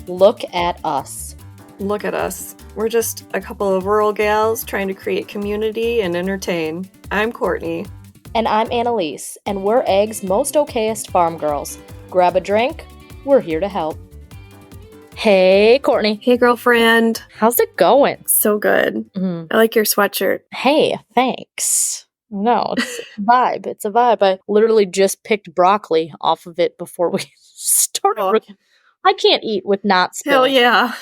Look at us. Look at us. We're just a couple of rural gals trying to create community and entertain. I'm Courtney. And I'm Annaliese, and we're Egg's most okayest farm girls. Grab a drink. We're here to help. Hey, Courtney. Hey, girlfriend. How's it going? So good. I like your sweatshirt. Hey, thanks. No, it's a vibe. It's a vibe. I literally just picked broccoli off of it before we started. I can't eat with not spilling. Hell yeah.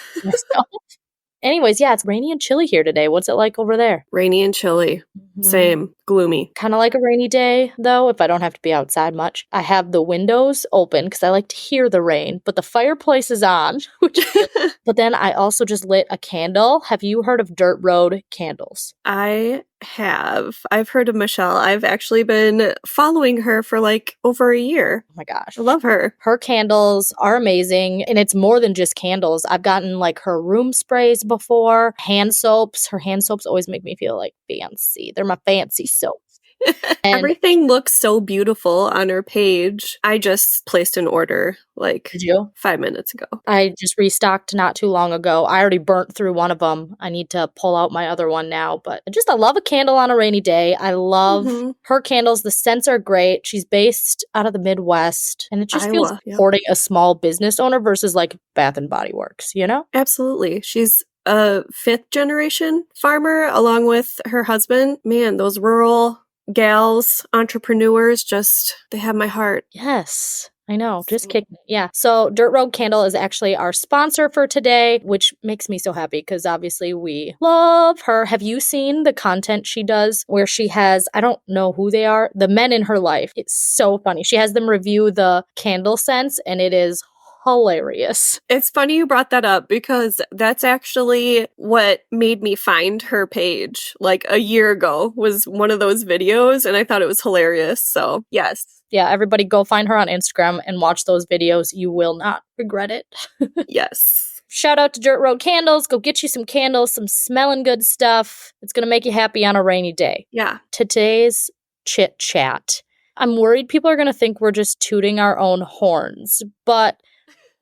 Anyways, yeah, it's rainy and chilly here today. What's it like over there? Rainy and chilly. Same. Gloomy. Kind of like a rainy day, though, if I don't have to be outside much. I have the windows open because I like to hear the rain, but the fireplace is on. But then I also just lit a candle. Have you heard of Dirt Road candles? I have. I've heard of Michelle. I've actually been following her for like over a year. Oh my gosh. I love her. Her candles are amazing, and it's more than just candles. I've gotten like her room sprays before, hand soaps. Her hand soaps always make me feel like fancy. They're my fancy soaps. Everything looks so beautiful on her page. I just placed an order like Did you? 5 minutes ago. I just restocked not too long ago. I already burnt through one of them. I need to pull out my other one now. But I love a candle on a rainy day. I love her candles. The scents are great. She's based out of the Midwest. And it just feels supporting a small business owner versus like Bath and Body Works, you know? Absolutely. She's a 5th generation farmer along with her husband. Man, those rural gals, entrepreneurs, they have my heart. Yes. I know, just kidding. Yeah. So Dirt Road Candle is actually our sponsor for today, which makes me so happy because obviously we love her. Have you seen the content she does where she has, I don't know who they are, the men in her life? It's so funny. She has them review the candle scents and it is hilarious. It's funny you brought that up because that's actually what made me find her page like a year ago was one of those videos and I thought it was hilarious. So yes. Yeah, everybody go find her on Instagram and watch those videos. You will not regret it. Yes. Shout out to Dirt Road Candles. Go get you some candles, some smelling good stuff. It's going to make you happy on a rainy day. Yeah. Today's chit chat. I'm worried people are going to think we're just tooting our own horns, but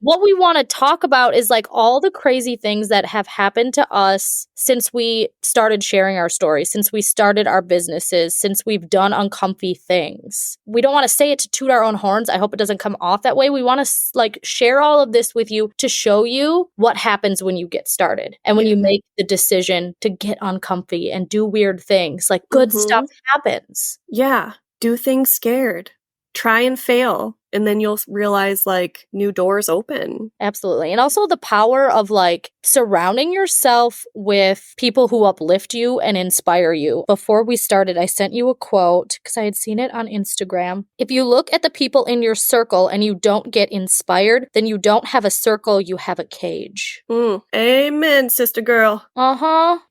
what we want to talk about is like all the crazy things that have happened to us since we started sharing our stories, since we started our businesses, since we've done uncomfy things. We don't want to say it to toot our own horns. I hope it doesn't come off that way. We want to like share all of this with you to show you what happens when you get started and when you make the decision to get uncomfy and do weird things. Like good stuff happens. Yeah. Do things scared. Try and fail. And then you'll realize like new doors open. Absolutely. And also the power of like surrounding yourself with people who uplift you and inspire you. Before we started, I sent you a quote because I had seen it on Instagram. If you look at the people in your circle and you don't get inspired, then you don't have a circle, you have a cage. Amen, sister girl.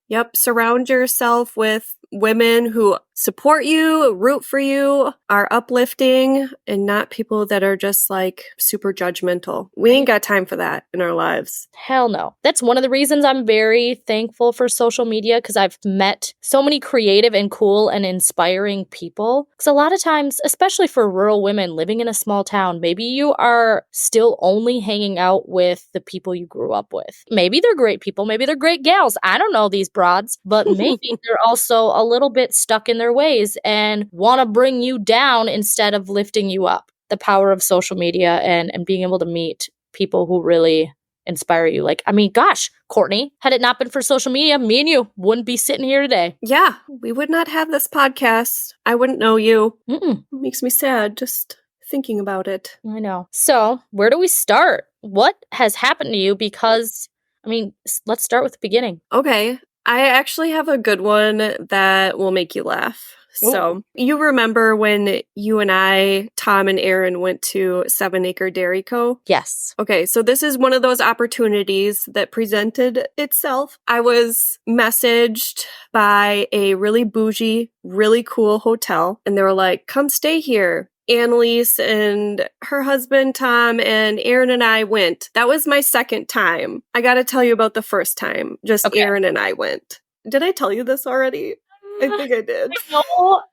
Yep. Surround yourself with women who support you, root for you, are uplifting, and not people that are just like super judgmental. We ain't got time for that in our lives. Hell no. That's one of the reasons I'm very thankful for social media because I've met so many creative and cool and inspiring people. Because a lot of times, especially for rural women living in a small town, maybe you are still only hanging out with the people you grew up with. Maybe they're great people. Maybe they're great gals. I don't know these broads, but maybe they're also a little bit stuck in their ways and want to bring you down instead of lifting you up. The power of social media and being able to meet people who really inspire you. Like, I mean, gosh, Courtney, had it not been for social media, me and you wouldn't be sitting here today. Yeah, we would not have this podcast. I wouldn't know you. It makes me sad just thinking about it. I know. So, where do we start? What has happened to you? Because, I mean, let's start with the beginning. Okay. I actually have a good one that will make you laugh. So you remember when you and I, Tom and Aaron, went to 7 Acre Dairy Co? Yes. Okay, so this is one of those opportunities that presented itself. I was messaged by a really bougie, really cool hotel, and they were like, come stay here. Annaliese and her husband, Tom, and Aaron and I went. That was my second time. I got to tell you about the first time. Just Aaron and I went. Did I tell you this already? I think I did.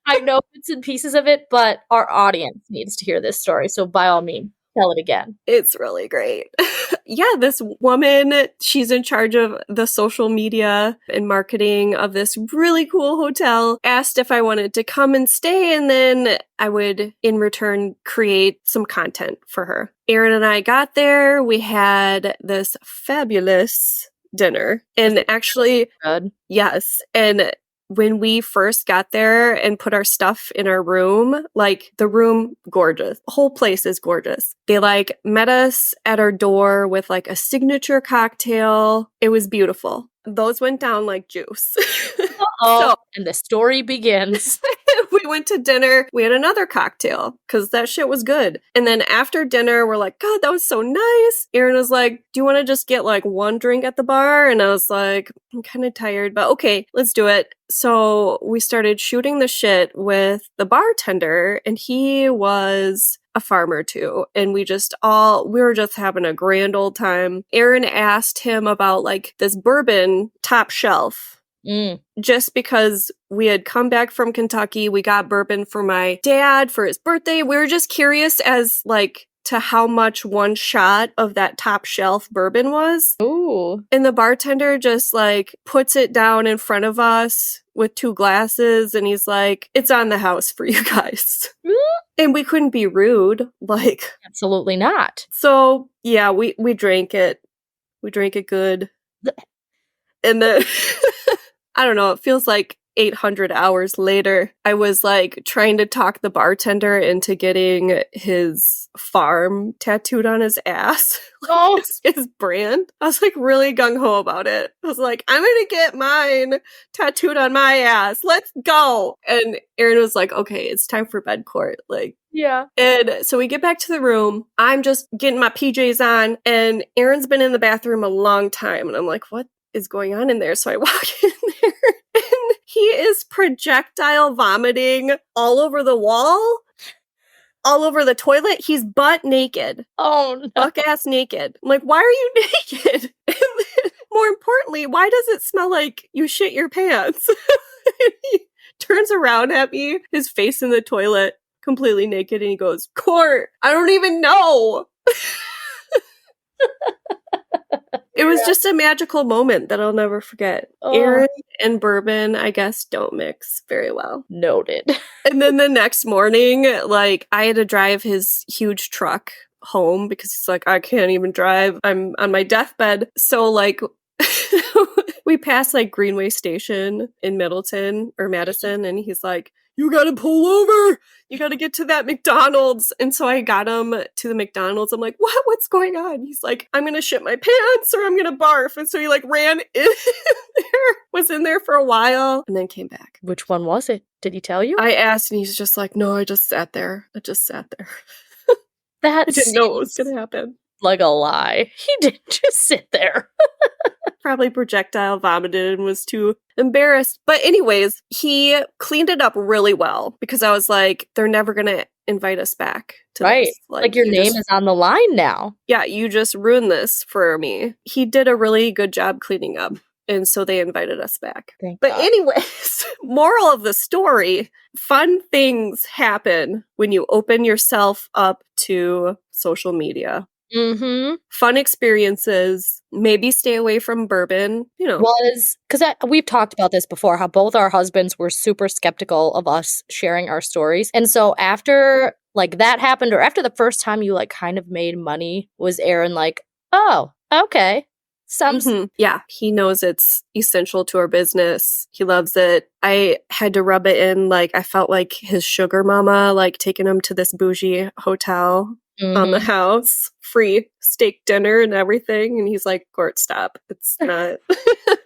I know bits and pieces of it, but our audience needs to hear this story. So by all means, Tell it again. It's really great. Yeah, this woman, she's in charge of the social media and marketing of this really cool hotel, asked if I wanted to come and stay, and then I would, in return, create some content for her. Erin and I got there. We had this fabulous dinner. And actually, Good. yes. And when we first got there and put our stuff in our room, like the room, gorgeous. The whole place is gorgeous. They like met us at our door with like a signature cocktail. It was beautiful. Those went down like juice. Uh-oh. And the story begins. We went to dinner. We had another cocktail because that shit was good. And then after dinner, we're like, God, that was so nice. Erin was like, do you want to just get like one drink at the bar? And I was like, I'm kind of tired, but okay, let's do it. So we started shooting the shit with the bartender, and he was a farmer too. And we were just having a grand old time. Erin asked him about like this bourbon top shelf. Just because we had come back from Kentucky, we got bourbon for my dad for his birthday. We were just curious as like to how much one shot of that top shelf bourbon was. Ooh. And the bartender just like puts it down in front of us with 2 glasses, and he's like, it's on the house for you guys. And we couldn't be rude. Like, absolutely not. So yeah, we drank it. We drank it good. And then I don't know, it feels like 800 hours later, I was like trying to talk the bartender into getting his farm tattooed on his ass. Oh. His brand. I was like really gung-ho about it. I was like, I'm gonna get mine tattooed on my ass. Let's go. And Erin was like, okay, it's time for bed court. Like, yeah. And so we get back to the room. I'm just getting my PJs on, and Erin's been in the bathroom a long time. And I'm like, what is going on in there? So I walk in there, and he is projectile vomiting all over the wall, all over the toilet. He's butt naked. Oh, no. Buck ass naked. I'm like, why are you naked? And then, more importantly, why does it smell like you shit your pants? And he turns around at me, his face in the toilet, completely naked, and he goes, Court, I don't even know. It was just a magical moment that I'll never forget. Erin and bourbon, I guess, don't mix very well. Noted. And then the next morning, like, I had to drive his huge truck home because he's like, I can't even drive. I'm on my deathbed. So, like, we passed, like, Greenway Station in Middleton or Madison, and he's like, you gotta pull over. You gotta get to that McDonald's. And so I got him to the McDonald's. I'm like, what? What's going on? He's like, I'm gonna shit my pants or I'm gonna barf. And so he like ran in there, was in there for a while, and then came back. Which one was it? Did he tell you? I asked, and he's just like, no, I just sat there. I That didn't know what was gonna happen. Like a lie. He didn't just sit there. Probably projectile vomited and was too embarrassed. But anyways, he cleaned it up really well because I was like, they're never going to invite us back to this. Like your name is on the line now. Yeah, you just ruined this for me. He did a really good job cleaning up. And so they invited us back. But anyways, moral of the story, fun things happen when you open yourself up to social media. Mm-hmm. Fun experiences. Maybe stay away from bourbon. Because we've talked about this before, how both our husbands were super skeptical of us sharing our stories. And so after like that happened, or after the first time you like kind of made money, was Erin like, oh, okay. Yeah, he knows it's essential to our business. He loves it. I had to rub it in. Like, I felt like his sugar mama, like taking him to this bougie hotel on the house, free steak dinner and everything. And he's like, Court, stop. It's not,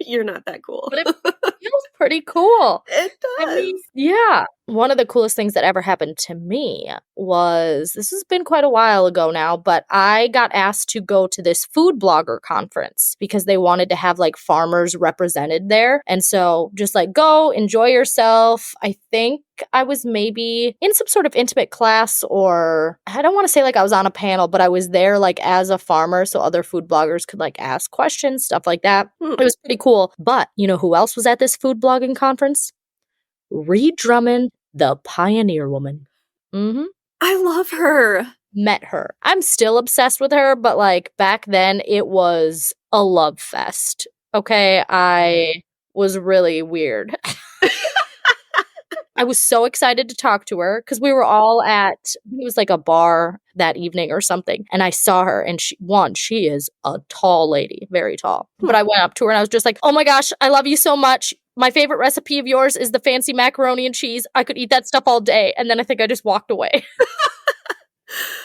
you're not that cool. But it feels pretty cool. It does. I mean, yeah. One of the coolest things that ever happened to me was, this has been quite a while ago now, but I got asked to go to this food blogger conference because they wanted to have like farmers represented there. And so just like go enjoy yourself. I think I was maybe in some sort of intimate class, or I don't want to say like I was on a panel, but I was there like as a farmer so other food bloggers could like ask questions, stuff like that. It was pretty cool. But you know who else was at this food blogging conference? Ree Drummond, the pioneer woman. I love her. met her. I'm still obsessed with her, but like back then it was a love fest. Okay, I was really weird. I was so excited to talk to her because we were all at, it was like a bar that evening or something. And I saw her and she is a tall lady, very tall. But I went up to her and I was just like, oh my gosh, I love you so much. My favorite recipe of yours is the fancy macaroni and cheese. I could eat that stuff all day. And then I think I just walked away.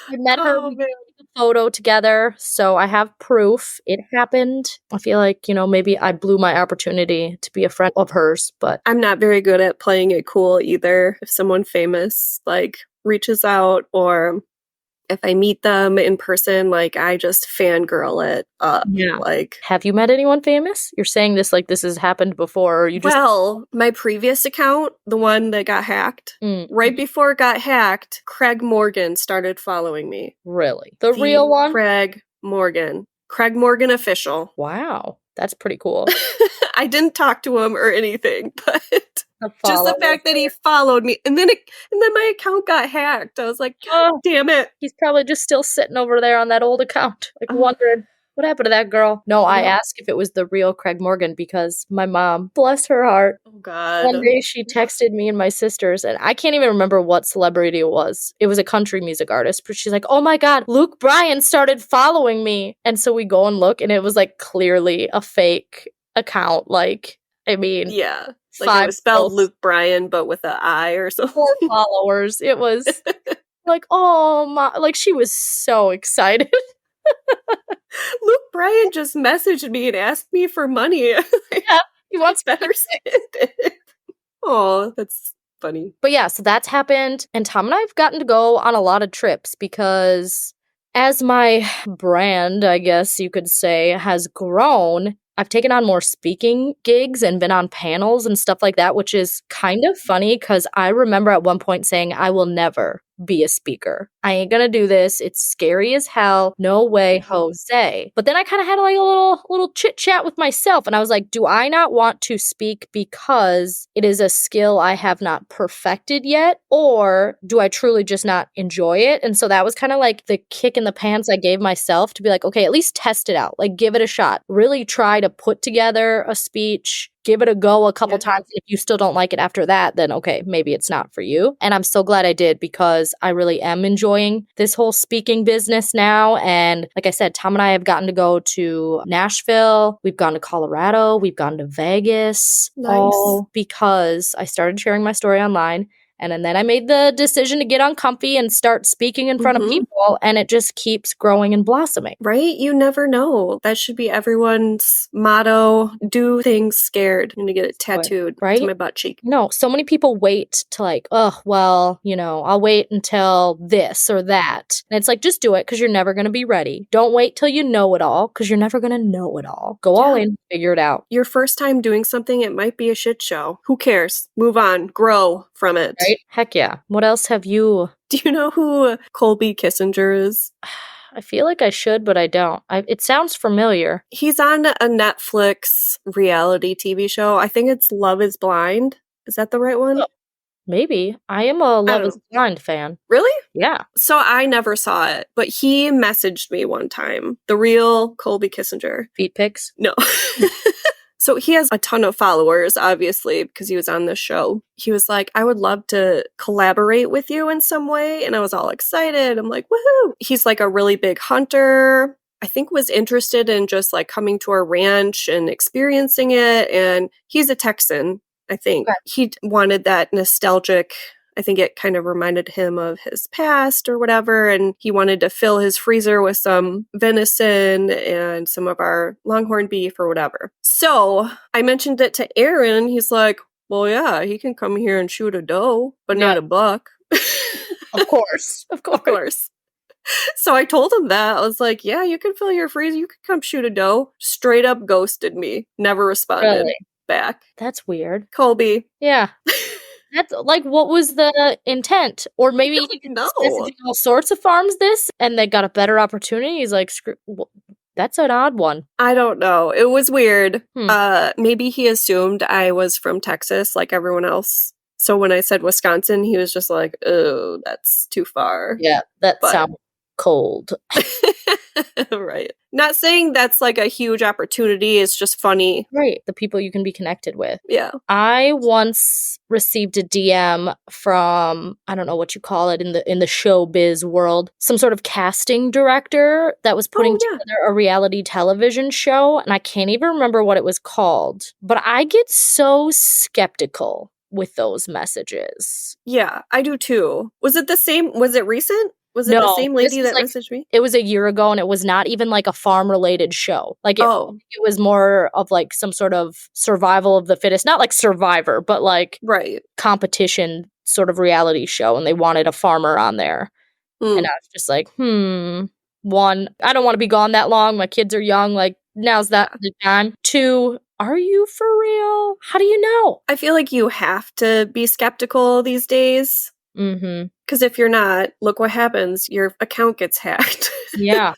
I met her, Oh we man. took a photo together, so I have proof it happened. I feel like, maybe I blew my opportunity to be a friend of hers, but I'm not very good at playing it cool either. If someone famous like reaches out or if I meet them in person, like I just fangirl it up. yeah. Like, Have you met anyone famous? You're saying this like this has happened before, or you just well, my previous account, the one that got hacked, Mm, right before it got hacked, Craig Morgan started following me. really? The The real one? Craig Morgan. Craig Morgan official. Wow, that's pretty cool. I didn't talk to him or anything, but The just the follower. fact that he followed me, and then my account got hacked. I was like, God Oh, damn it! he's probably just still sitting over there on that old account, like Oh, wondering what happened to that girl. No, I yeah. asked if it was the real Craig Morgan because my mom, bless her heart, Oh God. one day she texted me and my sisters, and I can't even remember what celebrity it was. It was a country music artist, but she's like, "Oh my God, Luke Bryan started following me," and so we go and look, and it was like clearly a fake account. Like, I mean, Yeah, like it 5 was spelled posts, Luke Bryan, but with an I or 4 something. followers. It was like, oh my, like she was so excited. Luke Bryan just messaged me and asked me for money. Yeah, he wants me to Better send it. Oh, that's funny. But yeah, so that's happened. And Tom and I have gotten to go on a lot of trips because as my brand, I guess you could say, has grown, I've taken on more speaking gigs and been on panels and stuff like that, which is kind of funny because I remember at one point saying, I will never be a speaker. I ain't gonna do this. It's scary as hell. No way, Jose. But then I kind of had like a little chit chat with myself, and I was like, do I not want to speak because it is a skill I have not perfected yet, or do I truly just not enjoy it? And so that was kind of like the kick in the pants I gave myself to be like, okay, at least test it out. Like, give it a shot. Really try to put together a speech. Give it a go a couple times. If you still don't like it after that, then okay, maybe it's not for you. And I'm so glad I did because I really am enjoying this whole speaking business now. And like I said, Tom and I have gotten to go to Nashville. We've gone to Colorado. We've gone to Vegas. Nice. All because I started sharing my story online. And then I made the decision to get uncomfy and start speaking in front of people, and it just keeps growing and blossoming. Right? You never know. That should be everyone's motto. Do things scared. I'm gonna get it tattooed Right? to my butt cheek. No, so many people wait to like, oh, well, I'll wait until this or that. And it's like, just do it because you're never going to be ready. Don't wait till you know it all because you're never going to know it all. Go all in, figure it out. Your first time doing something, it might be a shit show. Who cares? Move on. Grow from it. Right? Heck yeah. What else have you? Do you know who Colby Kissinger is? I feel like I should, but I don't. It sounds familiar. He's on a Netflix reality TV show. I think it's Love is Blind. Is that the right one? Maybe. I am a Love is Blind fan. Really? Yeah. So I never saw it, but he messaged me one time. The real Colby Kissinger. Feet pics? No. So he has a ton of followers, obviously, because he was on this show. He was like, I would love to collaborate with you in some way. And I was all excited. I'm like, woohoo. He's like a really big hunter. I think was interested in just like coming to our ranch and experiencing it. And he's a Texan, I think. Okay. He wanted that nostalgic, I think it kind of reminded him of his past or whatever, and he wanted to fill his freezer with some venison and some of our longhorn beef or whatever. So I mentioned it to Aaron. He's like, well, yeah, he can come here and shoot a doe, but not a buck. Of course. Of course. Of course. So I told him that. I was like, yeah, you can fill your freezer. You can come shoot a doe. Straight up ghosted me. Never responded back. That's weird. Colby. Yeah. That's like, what was the intent? Or maybe he No. messaging all sorts of farms this and they got a better opportunity. He's like, screw. That's an odd one. I don't know. It was weird. Maybe he assumed I was from Texas like everyone else. So when I said Wisconsin, he was just like, oh, that's too far. Yeah, that sounds cold. Right. Not saying that's like a huge opportunity. It's just funny. Right. The people you can be connected with. Yeah. I once received a DM from, I don't know what you call it in the showbiz world, some sort of casting director that was putting Oh, yeah. together a reality television show, and I can't even remember what it was called. But I get so skeptical with those messages. Yeah, I do too. Was it the same? Was it recent? Was it the No, same this lady was that like messaged me? it was a year ago, and it was not even like a farm-related show. Like, Oh, it was more of like some sort of survival of the fittest, not like Survivor, but like right. competition sort of reality show, and they wanted a farmer on there. And Hmm. I was just like, one, I don't wanna be gone that long, my kids are young, like, now's that Yeah. the time. Two, are you for real? How do you know? I feel like you have to be skeptical these days. Mhm. Because if you're not, look what happens. Your account gets hacked. Yeah.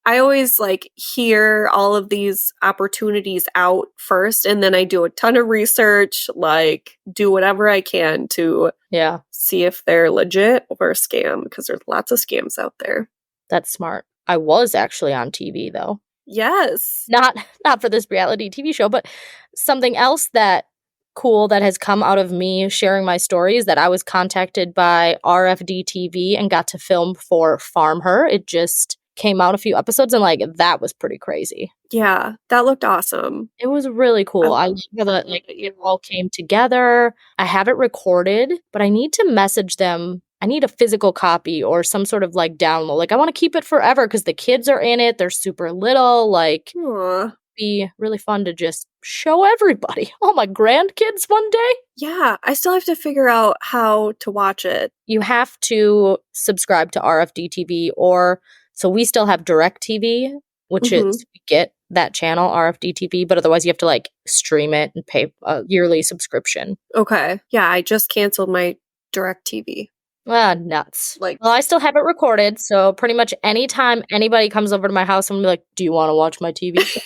I always like hear all of these opportunities out first, and then I do a ton of research, like do whatever I can to Yeah. see if they're legit or a scam, because there's lots of scams out there. That's smart. I was actually on TV, though. Yes. Not not for this reality TV show, but something else that cool that has come out of me sharing my story is that I was contacted by RFD TV and got to film for Farm Her. It just came out a few episodes, and, like, that was pretty crazy. Yeah, that looked awesome. It was really I cool. I love love how that, like, it all came together. I have it recorded, but I need to message them. I need a physical copy or some sort of, like, download. Like, I wanna keep it forever because the kids are in it, they're super little, like, Aw. be really fun to just show everybody. All my grandkids one day. Yeah, I still have to figure out how to watch it. You have to subscribe to RFD TV, or so we still have DirecTV, which is Mhm. we get that channel, RFD TV, but otherwise you have to, like, stream it and pay a yearly subscription. Okay. Yeah, I just canceled my DirecTV. Ah, nuts. Like, Well, I still have it recorded, so pretty much anytime anybody comes over to my house, I'm gonna be like, "Do you wanna watch my TV show?"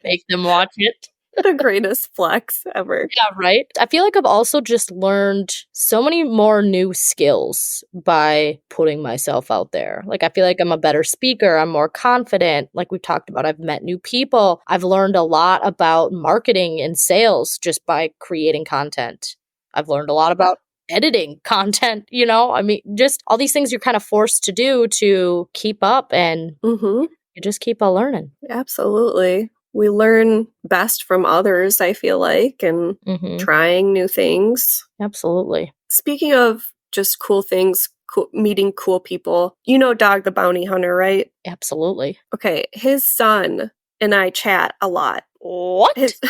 Make them watch it. the greatest flex ever. Yeah, right? I feel like I've also just learned so many more new skills by putting myself out there. Like, I feel like I'm a better speaker, I'm more confident. Like we've talked about, I've met new people. I've learned a lot about marketing and sales just by creating content. I've learned a lot about editing content, you know? I mean, just all these things you're kind of forced to do to keep up, and Mhm. you just keep on learning. Absolutely. We learn best from others, I feel like, and Mhm. trying new things. Absolutely. Speaking of just cool things, meeting cool people, you know Dog the Bounty Hunter, right? Absolutely. Okay, his son and I chat a lot. What? His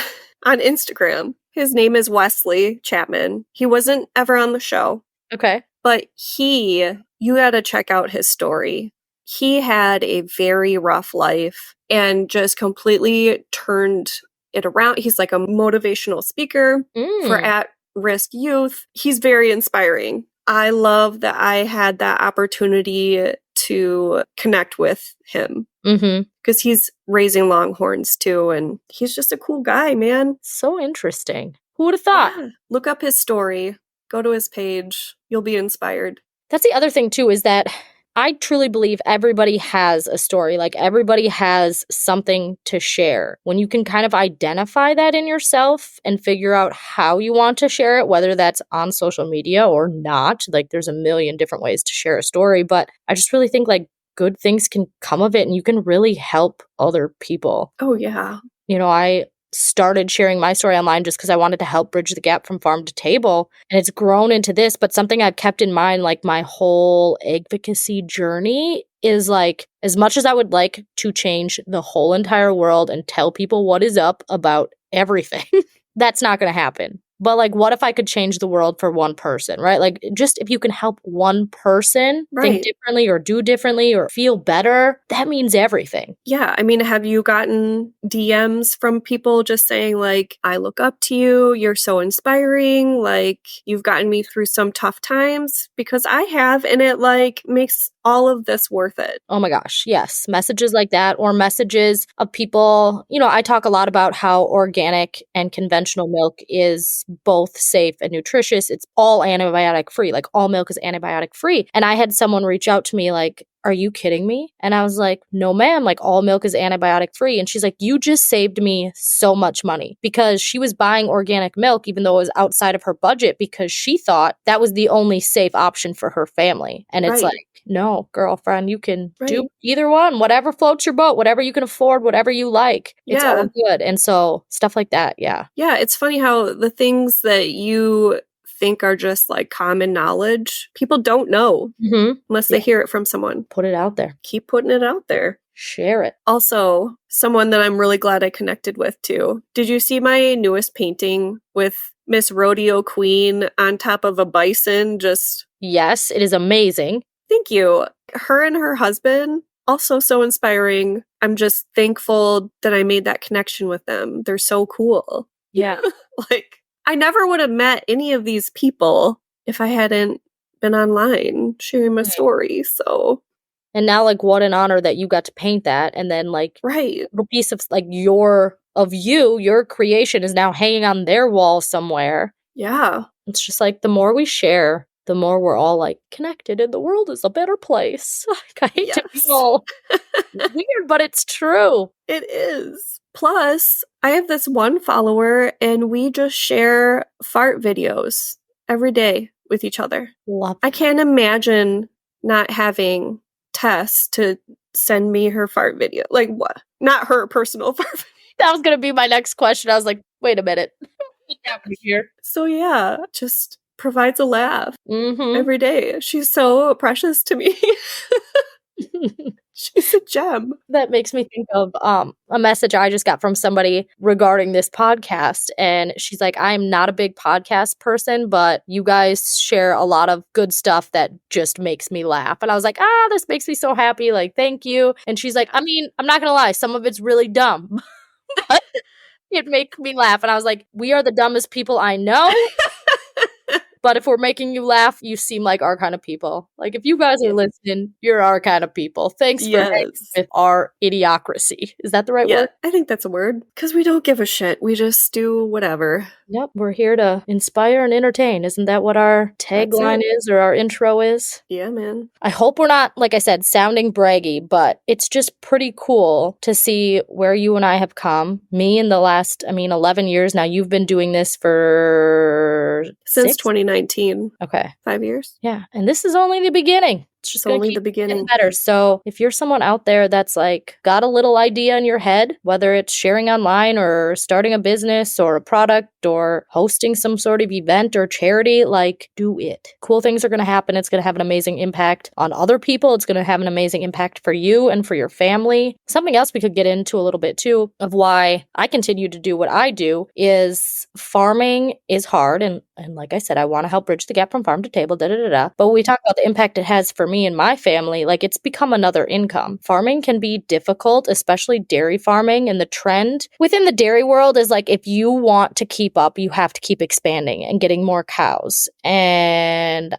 on Instagram. His name is Wesley Chapman. He wasn't ever on the show, Okay. but you got to check out his story. He had a very rough life and just completely turned it around. He's like a motivational speaker for Mm. at-risk youth. He's very inspiring. I love that I had that opportunity to connect with him Mhm. because he's raising longhorns too, and he's just a cool guy, man. So interesting. Who would have thought? Yeah. Look up his story. Go to his page. You'll be inspired. That's the other thing too, is that I truly believe everybody has a story. Like, everybody has something to share. When you can kind of identify that in yourself and figure out how you want to share it, whether that's on social media or not, like, there's a million different ways to share a story. But I just really think, like, good things can come of it and you can really help other people. Oh, yeah. You know, I started sharing my story online just because I wanted to help bridge the gap from farm to table. And it's grown into this, but something I've kept in mind, like, my whole advocacy journey is, like, as much as I would like to change the whole entire world and tell people what is up about everything, that's not going to happen. But, like, what if I could change the world for one person, right? Like, just if you can help one person think Right. differently or do differently or feel better, that means everything. Yeah. I mean, have you gotten DMs from people just saying, like, I look up to you. You're so inspiring. Like, you've gotten me through some tough times? Because I have, and it, like, makes all of this worth it? Oh my gosh, yes. Messages like that, or messages of people, I talk a lot about how organic and conventional milk is both safe and nutritious. It's all antibiotic free. Like all milk is antibiotic free. And I had someone reach out to me like, are you kidding me? And I was like, no, ma'am, like all milk is antibiotic free. And she's like, you just saved me so much money, because she was buying organic milk, even though it was outside of her budget, because she thought that was the only safe option for her family. And it's Right. like, no, girlfriend, you can do Right. either one, whatever floats your boat, whatever you can afford, whatever you like. It's Yeah. all good. And so stuff like that. Yeah. Yeah, it's funny how the things that you think are just like common knowledge, people don't know Mm-hmm. unless they hear it from someone. Put it out there. Keep putting it out there. Share it. Also, someone that I'm really glad I connected with too. Did you see my newest painting with Miss Rodeo Queen on top of a bison? Just Yes, it is amazing. thank you. Her and her husband, also so inspiring. I'm just thankful that I made that connection with them. They're so cool. Yeah. Like, I never would have met any of these people if I hadn't been online sharing my story. So, And now, like, what an honor that you got to paint that. And then, like, right. a little piece of, like, your creation is now hanging on their wall somewhere. Yeah. It's just like the more we share, the more we're all, like, connected and the world is a better place. Like, I hate to be all weird, but it's true. It is. Plus, I have this one follower and we just share fart videos every day with each other. Love I can't imagine not having Tess to send me her fart video. Like, what? Not her personal fart video. That was going to be my next question. I was like, wait a minute. What's happening here? So, yeah, just provides a laugh Mm-hmm. every day. She's so precious to me. She's a gem. That makes me think of a message I just got from somebody regarding this podcast. And she's like, I'm not a big podcast person, but you guys share a lot of good stuff that just makes me laugh. And I was like, this makes me so happy. Like, thank you. And she's like, I mean, I'm not going to lie. Some of it's really dumb, but it makes me laugh. And I was like, we are the dumbest people I know. But if we're making you laugh, you seem like our kind of people. Like, if you guys are listening, you're our kind of people. Thanks for hanging with our idiocracy. Is that the right word? I think that's a word. Because we don't give a shit. We just do whatever. Yep, we're here to inspire and entertain. Isn't that what our tagline is, or our intro is? Yeah, man. I hope we're not, like I said, sounding braggy, but it's just pretty cool to see where you and I have come. Me in the last, 11 years now. You've been doing this for... Since 2019. Okay. 5 years. Yeah, and this is only the beginning. It's just only the beginning. Better. So if you're someone out there that's like got a little idea in your head, whether it's sharing online or starting a business or a product or hosting some sort of event or charity, like, do it. Cool things are going to happen. It's going to have an amazing impact on other people. It's going to have an amazing impact for you and for your family. Something else we could get into a little bit too of why I continue to do what I do is farming is hard. And like I said, I want to help bridge the gap from farm to table, But when we talk about the impact it has for me and my family, like, it's become another income. Farming can be difficult, especially dairy farming. And the trend within the dairy world is like, if you want to keep up, you have to keep expanding and getting more cows. And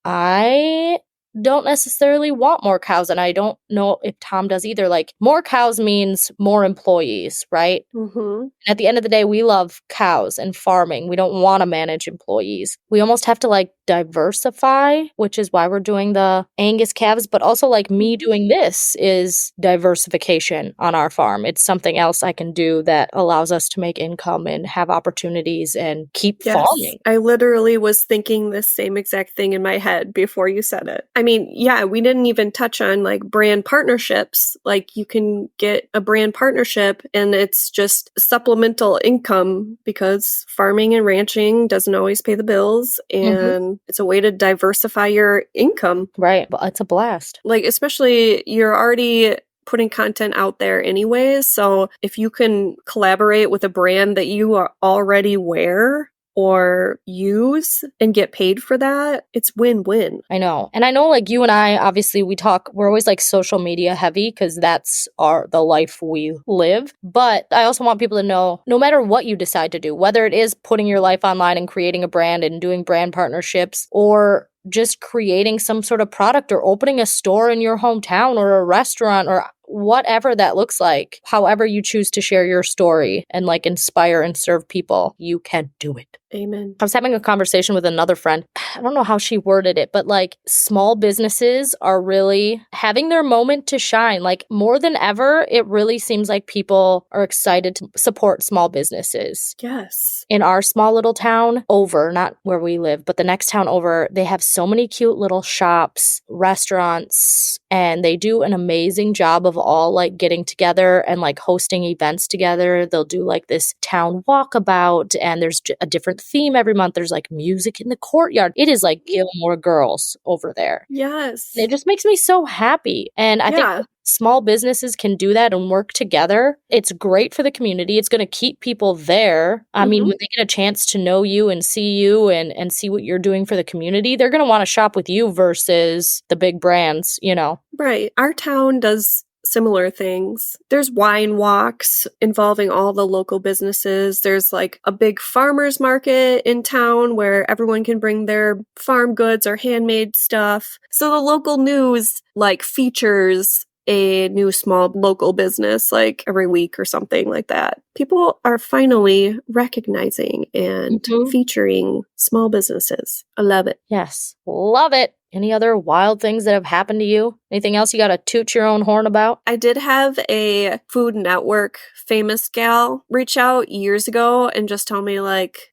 I don't necessarily want more cows, and I don't know if Tom does either. Like, more cows means more employees, right? Mm-hmm. And at the end of the day, we love cows and farming. We don't want to manage employees. We almost have to, like, diversify, which is why we're doing the Angus calves, but also, like, me doing this is diversification on our farm. It's something else I can do that allows us to make income and have opportunities and keep farming. I literally was thinking this same exact thing in my head before you said it. I mean, yeah, we didn't even touch on like brand partnerships. Like, you can get a brand partnership and it's just supplemental income because farming and ranching doesn't always pay the bills, and it's a way to diversify your income. Right. But it's a blast. Like, especially you're already putting content out there anyways. So if you can collaborate with a brand that you are already wear or use and get paid for that, it's win-win. I know. And I know, like, you and I, obviously we're always like social media heavy because that's the life we live. But I also want people to know, no matter what you decide to do, whether it is putting your life online and creating a brand and doing brand partnerships, or just creating some sort of product or opening a store in your hometown or a restaurant or whatever that looks like. However you choose to share your story and like inspire and serve people, you can do it. Amen. I was having a conversation with another friend. I don't know how she worded it, but like small businesses are really having their moment to shine. Like more than ever, it really seems like people are excited to support small businesses. Yes. In our small little town over, not where we live, but the next town over, they have so many cute little shops, restaurants, and they do an amazing job of all like getting together and like hosting events together. They'll do like this town walkabout and there's a different theme every month. There's like music in the courtyard. It is like Gilmore Girls over there. Yes. And it just makes me so happy. And I think small businesses can do that and work together. It's great for the community. It's going to keep people there. I mean, when they get a chance to know you and see you and see what you're doing for the community, they're going to want to shop with you versus the big brands, you know? Right. Our town does similar things. There's wine walks involving all the local businesses. There's like a big farmers market in town where everyone can bring their farm goods or handmade stuff. So the local news like features a new small local business like every week or something like that. People are finally recognizing and featuring small businesses. I love it. Yes. Love it. Any other wild things that have happened to you? Anything else you got to toot your own horn about? I did have a Food Network famous gal reach out years ago and just tell me like...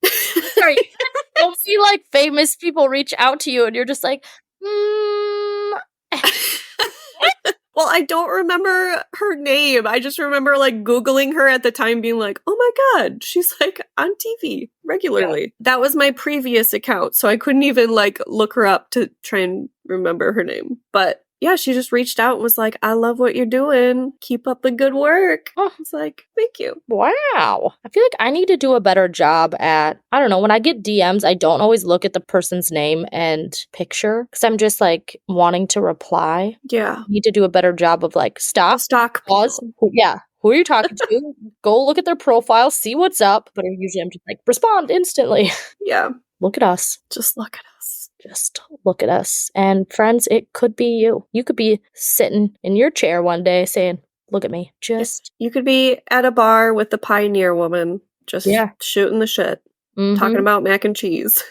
Sorry. Don't see like famous people reach out to you and you're just like, Well, I don't remember her name. I just remember like Googling her at the time being like, oh my God, she's like on TV regularly. Yeah. That was my previous account. So I couldn't even like look her up to try and remember her name. But yeah, she just reached out and was like, I love what you're doing. Keep up the good work. I was like, thank you. Wow. I feel like I need to do a better job at, I don't know, when I get DMs, I don't always look at the person's name and picture because I'm just like wanting to reply. Yeah. I need to do a better job of like stop, pause. Yeah. Who are you talking to? Go look at their profile, see what's up. But usually I'm just like, respond instantly. Yeah. Look at us. Just look at us. Just look at us. And friends, it could be you. You could be sitting in your chair one day saying, look at me. Just. You could be at a bar with the Pioneer Woman, just shooting the shit, talking about mac and cheese.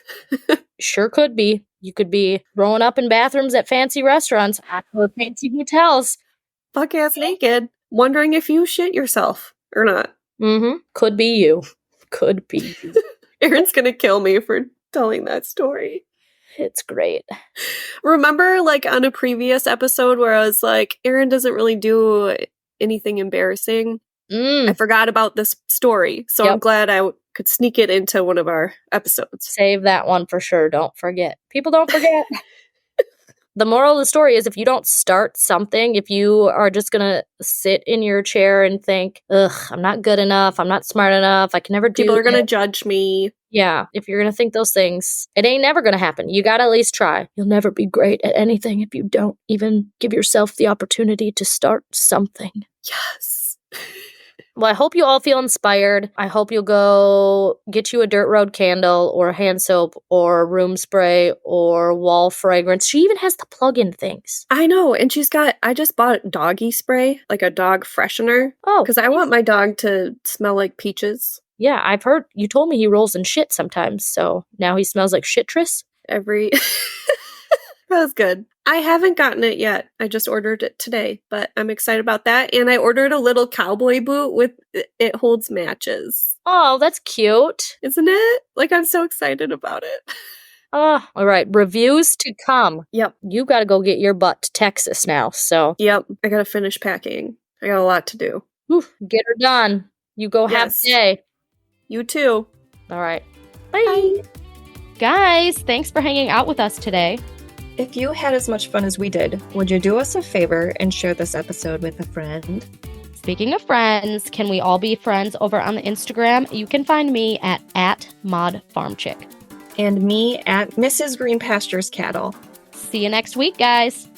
Sure could be. You could be throwing up in bathrooms at fancy restaurants, at fancy hotels. Buck ass naked, wondering if you shit yourself or not. Could be you. Could be you. Erin's gonna kill me for telling that story. It's great. Remember, like, on a previous episode where I was like, Erin doesn't really do anything embarrassing? I forgot about this story, so I'm glad I could sneak it into one of our episodes. Save that one for sure. Don't forget. People don't forget. The moral of the story is if you don't start something, if you are just going to sit in your chair and think, ugh, I'm not good enough, I'm not smart enough, I can never do it. People are going to judge me. Yeah, if you're going to think those things, it ain't never going to happen. You got to at least try. You'll never be great at anything if you don't even give yourself the opportunity to start something. Yes. Well, I hope you all feel inspired. I hope you'll go get you a Dirt Road candle or hand soap or room spray or wall fragrance. She even has the plug-in things. I know. And I just bought doggy spray, like a dog freshener. Oh. Because I want my dog to smell like peaches. Yeah, I've heard. You told me he rolls in shit sometimes. So now he smells like shitress. That was good. I haven't gotten it yet. I just ordered it today, but I'm excited about that. And I ordered a little cowboy boot with it holds matches. Oh, that's cute. Isn't it? Like, I'm so excited about it. Oh, all right. Reviews to come. Yep. You got to go get your butt to Texas now, so. Yep. I got to finish packing. I got a lot to do. Whew, get her done. You go have a day. You too. All right. Bye. Guys, thanks for hanging out with us today. If you had as much fun as we did, would you do us a favor and share this episode with a friend? Speaking of friends, can we all be friends over on the Instagram? You can find me at @ModFarmChick. And me at Mrs. Green Pastures Cattle. See you next week, guys.